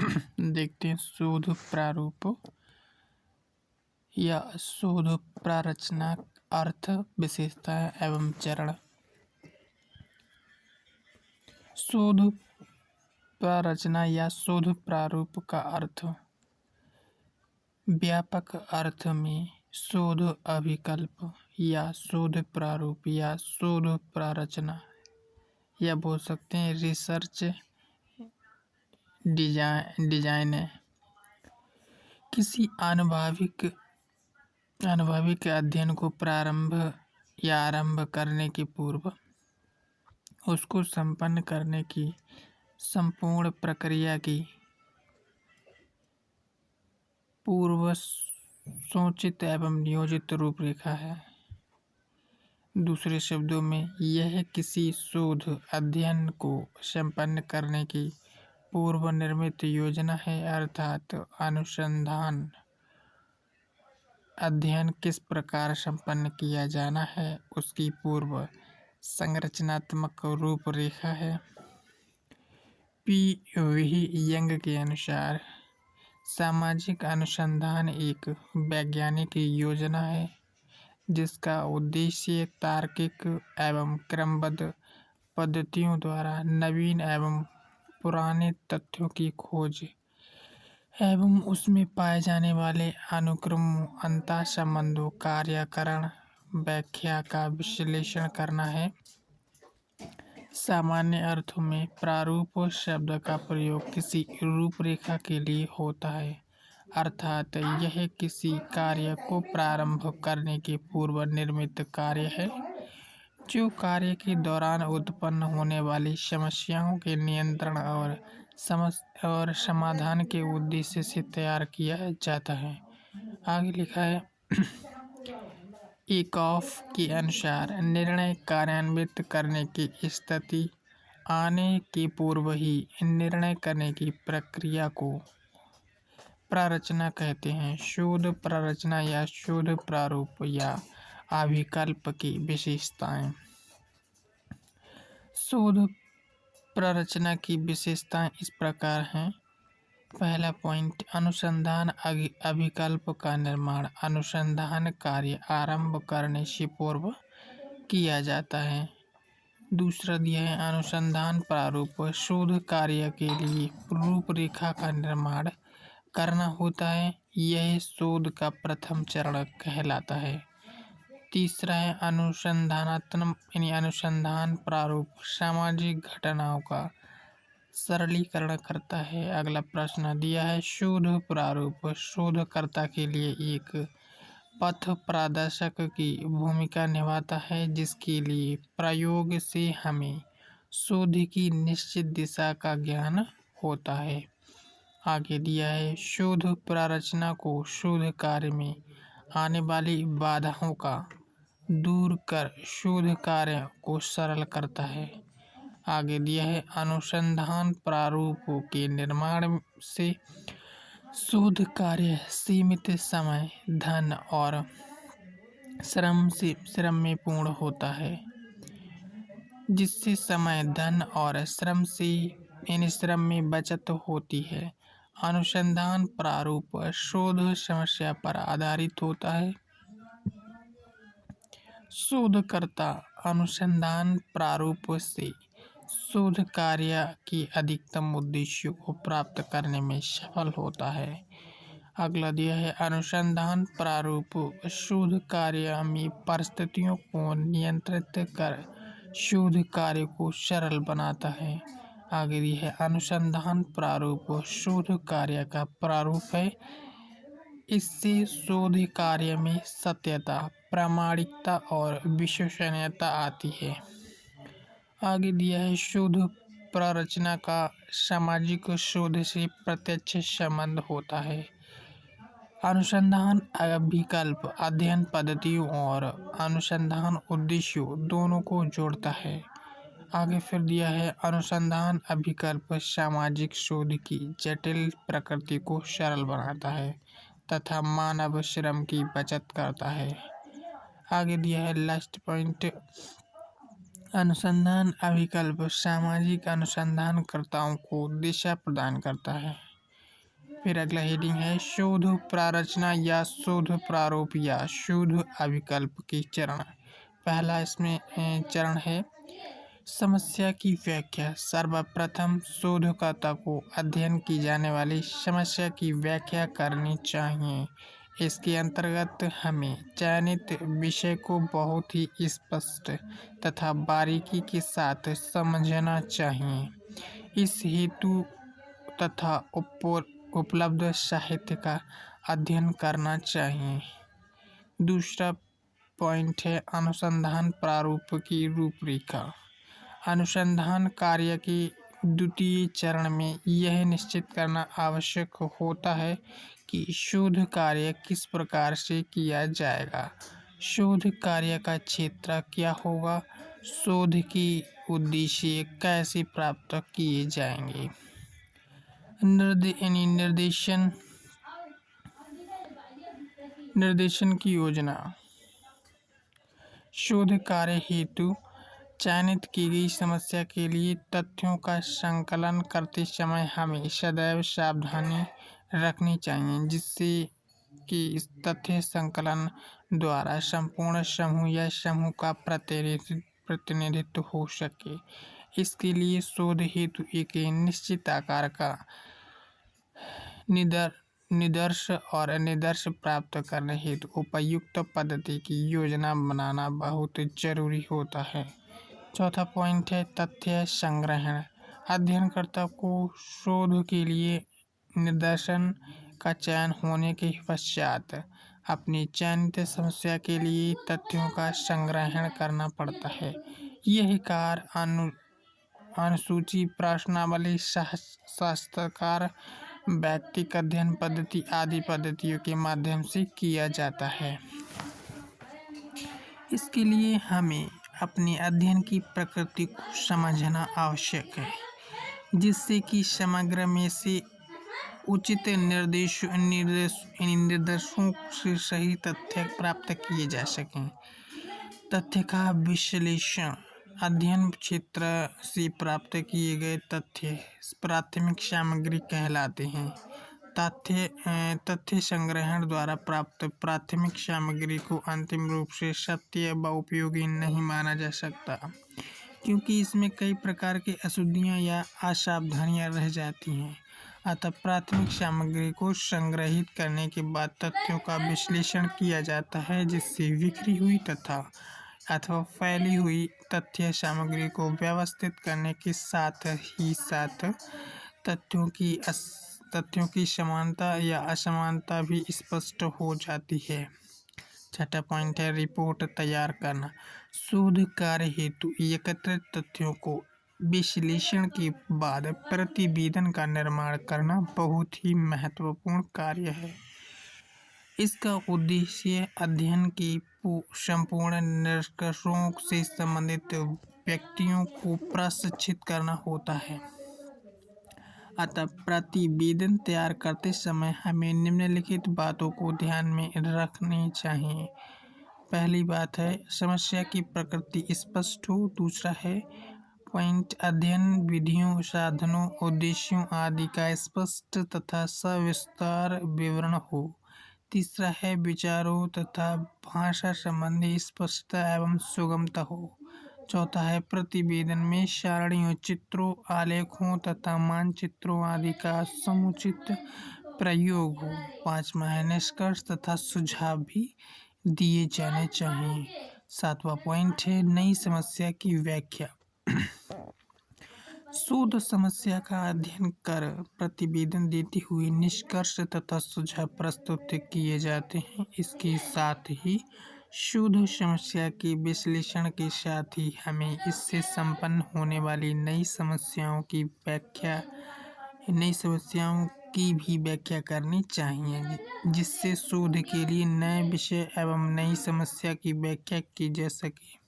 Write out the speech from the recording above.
देखते हैं शोध प्रारूप या शोध प्रारचना, अर्थ, विशेषताएं एवं चरण। शोध प्रारचना या शोध प्रारूप का अर्थ। व्यापक अर्थ में शोध अभिकल्प या शोध प्रारूप या शोध प्रारचना या बोल सकते हैं रिसर्च डिजाइन है। किसी अनुभविक अध्ययन को प्रारंभ या आरंभ करने के पूर्व उसको संपन्न करने की संपूर्ण प्रक्रिया की पूर्व सोचित एवं नियोजित रूपरेखा है। दूसरे शब्दों में यह किसी शोध अध्ययन को संपन्न करने की पूर्व निर्मित योजना है, अर्थात अनुसंधान अध्ययन किस प्रकार संपन्न किया जाना है उसकी पूर्व संरचनात्मक रूपरेखा है। पी.वी. यंग के अनुसार सामाजिक अनुसंधान एक वैज्ञानिक योजना है जिसका उद्देश्य तार्किक एवं क्रमबद्ध पद्धतियों द्वारा नवीन एवं पुराने तथ्यों की खोज एवं उसमें पाए जाने वाले अनुक्रमों, अंतःसंबंधों, कार्यकारण व्याख्या का विश्लेषण करना है। सामान्य अर्थों में प्रारूप शब्द का प्रयोग किसी रूपरेखा के लिए होता है, अर्थात यह किसी कार्य को प्रारंभ करने के पूर्व निर्मित कार्य है जो कार्य के दौरान उत्पन्न होने वाली समस्याओं के नियंत्रण और समाधान के उद्देश्य से तैयार किया जाता है। आगे लिखा है एकॉफ के अनुसार निर्णय कार्यान्वित करने की स्थिति आने के पूर्व ही निर्णय करने की प्रक्रिया को प्रारचना कहते हैं। शोध प्रारचना या शोध प्रारूप या अभिकल्प की विशेषताएं। शोध प्रारचना की विशेषताएं इस प्रकार हैं। पहला पॉइंट, अनुसंधान अभिकल्प का निर्माण अनुसंधान कार्य आरंभ करने से पूर्व किया जाता है। दूसरा दिया है अनुसंधान प्रारूप, शोध कार्य के लिए रूपरेखा का निर्माण करना होता है, यह शोध का प्रथम चरण कहलाता है। तीसरा है अनुसंधान प्रारूप सामाजिक घटनाओं का सरलीकरण करता है। अगला प्रश्न दिया है शोध प्रारूप शोधकर्ता के लिए एक पथ प्रदर्शक की भूमिका निभाता है जिसके लिए प्रयोग से हमें शोध की निश्चित दिशा का ज्ञान होता है। आगे दिया है शोध प्रारचना को शोध कार्य में आने वाली बाधाओं का दूर कर शोध कार्य को सरल करता है। आगे दिया है अनुसंधान प्रारूप के निर्माण से शोध कार्य सीमित समय, धन और श्रम में पूर्ण होता है, जिससे समय, धन और श्रम में बचत होती है। अनुसंधान प्रारूप शोध समस्या पर आधारित होता है। शोधकर्ता अनुसंधान प्रारूप से शोध कार्य की अधिकतम उद्देश्यों को प्राप्त करने में सफल होता है। अगला दिया है अनुसंधान प्रारूप शोध कार्य में परिस्थितियों को नियंत्रित कर शोध कार्य को सरल बनाता है। आगे दिया है अनुसंधान प्रारूप शोध कार्य का प्रारूप है, इससे शोध कार्य में सत्यता, प्रामाणिकता और विश्वसनीयता आती है। आगे दिया है शोध प्रारचना का सामाजिक शोध से प्रत्यक्ष संबंध होता है। अनुसंधान अभिकल्प अध्ययन पद्धतियों और अनुसंधान उद्देश्यों दोनों को जोड़ता है। आगे फिर दिया है अनुसंधान अभिकल्प सामाजिक शोध की जटिल प्रकृति को सरल बनाता है तथा मानव श्रम की बचत करता है। आगे दिया है लास्ट पॉइंट, अनुसंधान अभिकल्प सामाजिक अनुसंधानकर्ताओं को दिशा प्रदान करता है। फिर अगला हेडिंग है शोध प्रारचना या शोध प्रारूप या शोध अभिकल्प के चरण। पहला इसमें चरण है समस्या की व्याख्या। सर्वप्रथम शोधकर्ता को अध्ययन की जाने वाली समस्या की व्याख्या करनी चाहिए। इसके अंतर्गत हमें चयनित विषय को बहुत ही स्पष्ट तथा बारीकी के साथ समझना चाहिए। इस हेतु तथा उपलब्ध साहित्य का अध्ययन करना चाहिए। दूसरा पॉइंट है अनुसंधान प्रारूप की रूपरेखा। अनुसंधान कार्य के द्वितीय चरण में यह निश्चित करना आवश्यक होता है कि शोध कार्य किस प्रकार से किया जाएगा, शोध कार्य का क्षेत्र क्या होगा, शोध के उद्देश्य कैसे प्राप्त किए जाएंगे। निर्देशन की योजना। शोध कार्य हेतु चयनित की गई समस्या के लिए तथ्यों का संकलन करते समय हमें सदैव सावधानी रखनी चाहिए जिससे कि इस तथ्य संकलन द्वारा संपूर्ण समूह या समूह का प्रतिनिधित्व हो सके। इसके लिए शोध हेतु एक निश्चित आकार का निदर्श और निदर्श प्राप्त करने हेतु उपयुक्त पद्धति की योजना बनाना बहुत जरूरी होता है। चौथा पॉइंट है तथ्य संग्रहण। अध्ययनकर्ता को शोध के लिए निदर्शन का चयन होने के पश्चात अपनी चयनित समस्या के लिए तथ्यों का संग्रहण करना पड़ता है। यह कार्य अनुसूची, प्रश्नावली, शास्त्रकार, व्यक्तिगत अध्ययन पद्धति आदि पद्धतियों के माध्यम से किया जाता है। इसके लिए हमें अपने अध्ययन की प्रकृति को समझना आवश्यक है जिससे कि समग्र में से उचित निर्देशों से सही तथ्य प्राप्त किए जा सकें। तथ्य का विश्लेषण। अध्ययन क्षेत्र से प्राप्त किए गए तथ्य प्राथमिक सामग्री कहलाते हैं। तथ्य संग्रहण द्वारा प्राप्त प्राथमिक सामग्री को अंतिम रूप से सत्य व उपयोगी नहीं माना जा सकता क्योंकि इसमें कई प्रकार की अशुद्धियां या असावधानियां रह जाती हैं। अतः प्राथमिक सामग्री को संग्रहित करने के बाद तथ्यों का विश्लेषण किया जाता है जिससे बिखरी हुई अथवा फैली हुई तथ्य सामग्री को व्यवस्थित करने के साथ ही साथ तथ्यों की समानता या असमानता भी स्पष्ट हो जाती है। छठा पॉइंट है रिपोर्ट तैयार करना। शोध कार्य हेतु एकत्रित तथ्यों को विश्लेषण के बाद प्रतिवेदन का निर्माण करना बहुत ही महत्वपूर्ण कार्य है। इसका उद्देश्य अध्ययन के संपूर्ण निष्कर्षों से संबंधित व्यक्तियों को प्रशिक्षित करना होता है। अतः प्रतिवेदन तैयार करते समय हमें निम्नलिखित बातों को ध्यान में रखनी चाहिए। पहली बात है समस्या की प्रकृति स्पष्ट हो। दूसरा है पॉइंट अध्ययन विधियों, साधनों, उद्देश्यों आदि का स्पष्ट तथा सविस्तार विवरण हो। तीसरा है विचारों तथा भाषा संबंधी स्पष्टता एवं सुगमता हो। चौथा है प्रतिवेदन में सारणियों, चित्रों, आलेखों तथा मानचित्रों आदि का समुचित प्रयोग हो। पांचवा है निष्कर्ष तथा सुझाव भी दिए जाने चाहिए। सातवां पॉइंट है नई समस्या की व्याख्या। शोध समस्या का अध्ययन कर प्रतिवेदन देते हुए निष्कर्ष तथा सुझाव प्रस्तुत किए जाते हैं। इसके साथ ही शोध समस्या के विश्लेषण के साथ ही हमें इससे संपन्न होने वाली नई समस्याओं की भी व्याख्या करनी चाहिए जिससे शोध के लिए नए विषय एवं नई समस्या की व्याख्या की जा सके।